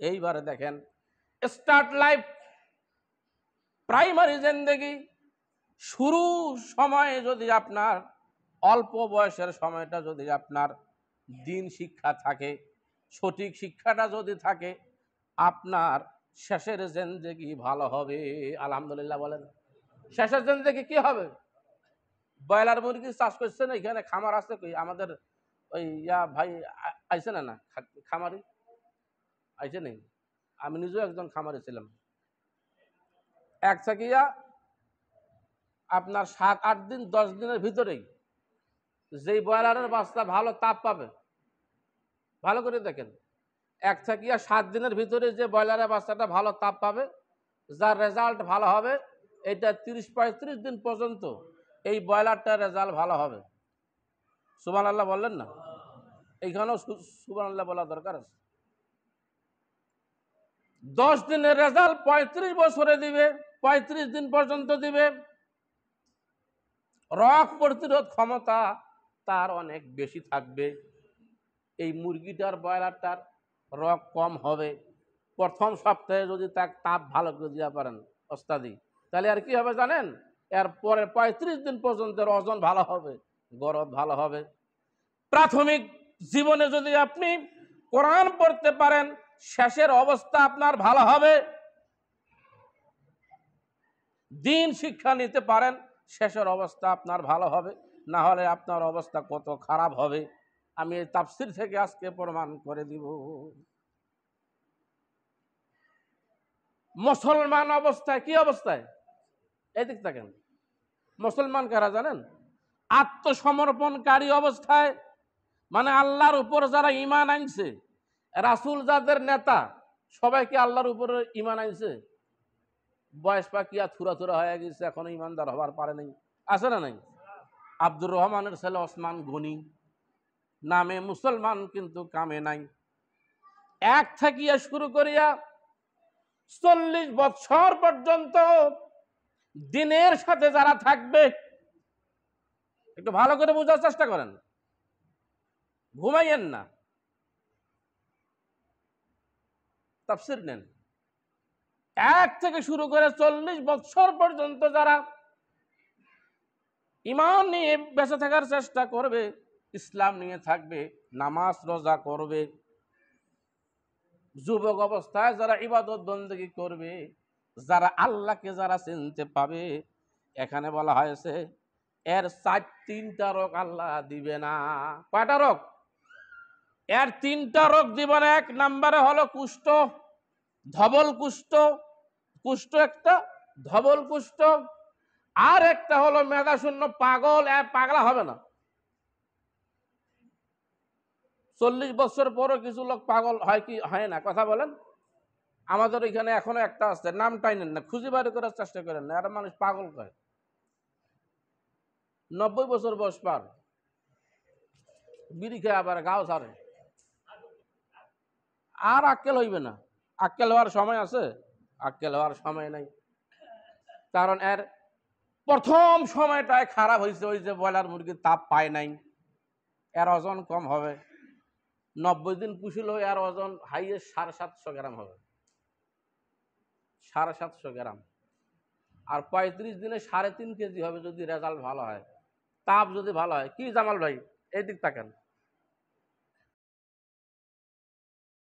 এইবারে দেখেন start life primary জিন্দেগি শুরু সময়ে যদি আপনার অল্প বয়সের সময়টা যদি আপনার দিন শিক্ষা থাকে, সঠিক শিক্ষাটা যদি থাকে, আপনার শেষের জিন্দেগি ভালো হবে। আলহামদুলিল্লাহ বলেন। শেষের জিন্দেগি কি হবে? ব্রয়লার মুরগি চাষ করছেন, এখানে খামার আছে কই? আমাদের ওই ভাই আইছে না খামারি আইছে নেই? আমি নিজেও একজন খামারি ছিলাম। এক চাকিয়া আপনার 7-8 দিন 10 দিনের ভিতরেই যেই ব্রয়লারের বাচ্চা ভালো তাপ পাবে, ভালো করে দেখেন, এক চাকিয়া 7 দিনের ভিতরে যে ব্রয়লারের বাচ্চাটা ভালো তাপ পাবে, যার রেজাল্ট ভালো হবে, এটা 30-35 দিন পর্যন্ত এই ব্রয়লারটার রেজাল্ট ভালো হবে। সুবহানাল্লাহ বললেন না? এইখানেও সুবহানাল্লাহ বলা দরকার আছে। 10 দিনের রেজাল্ট 35 বছরে দিবে, 35 দিন পর্যন্ত দিবে। রোগ প্রতিরোধ ক্ষমতা তার অনেক বেশি থাকবে। এই মুরগিটার ব্রয়লারটার রোগ কম হবে। প্রথম সপ্তাহে যদি তার তাপ ভালো করে দিয়া পারেন ওস্তাদি, তাহলে আর কি হবে জানেন? এর পরে 35 দিন পর্যন্ত ওজন ভালো হবে, গরদ ভালো হবে। প্রাথমিক জীবনে যদি আপনি কোরআন পড়তে পারেন, শেষের অবস্থা আপনার ভালো হবে। দিন শিক্ষা নিতে পারেন, শেষের অবস্থা আপনার ভালো হবে। না হলে আপনার অবস্থা কত খারাপ হবে আমি এই তাফসীর থেকে আজকে প্রমাণ করে দিব। মুসলমান অবস্থায় কি অবস্থায়? এদিক থাকেন। মুসলমান কারা জানেন? আত্মসমর্পণকারী অবস্থায়, মানে আল্লাহর উপর যারা ঈমান আনছে, রাসূল যাদের নেতা, সবাইকে আল্লাহর উপরে ঈমান আনছে। বয়স পাকিয়া থুরা থুরা হয়ে গেছে, এখনো ইমানদার হবার পারে নাই, আছে না নাই? আব্দুর রহমানের ছেলে ওসমান গনি, নামে মুসলমান কিন্তু কামে নাই। এক থাকিয়া শুরু করিয়া 40 বছর পর্যন্ত দিনের সাথে যারা থাকবে, একটু ভালো করে বোঝার চেষ্টা করেন, ঘুমাইয়েন না, তাফসীর নেন। এক থেকে শুরু করে 40 বছর পর্যন্ত যারা ঈমান নিয়ে বেঁচে থাকার চেষ্টা করবে, ইসলাম নিয়ে থাকবে, নামাজ রোজা করবে, যুবক অবস্থায় যারা ইবাদত বন্দেগী করবে, যারা আল্লাহকে যারা চিনতে পাবে, এখানে বলা হয়েছে এর 3টা রোগ আল্লাহ দিবে না। কয়টা রোগ? এর 3টা রোগ দিবে না। 1 নম্বরে হলো কুষ্ঠ, ধবল কুষ্ঠ, কুষ্ঠ একটা, ধবল কুষ্ঠ। আর একটা হলো মেধাশূন্য পাগল, পাগলা হবে না। 40 বছর পরও কিছু লোক পাগল হয় কি হয় না? কথা বলেন। আমাদের এখানে এখনো একটা আছে, নামটাই নেন না, খুঁজে বাড়ি করার চেষ্টা করেন না, এরা মানুষ পাগল কয়। 90 বছর বয়স পার, বিড়ি খেয়ে আবার গাও ছাড়ে, আর আক্কেল হইবে না। আক্কেল হওয়ার সময় আছে? আক্কেল হওয়ার সময় নাই। কারণ এর প্রথম সময়টায় খারাপ হয়েছে, ওই যে ব্রয়লার মুরগির তাপ পায় নাই, এর ওজন কম হবে। 90 দিন পুষিল, এর ওজন হাইয়েস্ট 750 গ্রাম হবে, 750 গ্রাম। আর 35 দিনে 3.5 কেজি হবে যদি রেজাল্ট ভালো হয়, তাপ যদি ভালো হয়। কি জামাল ভাই, এই দিক তাকান,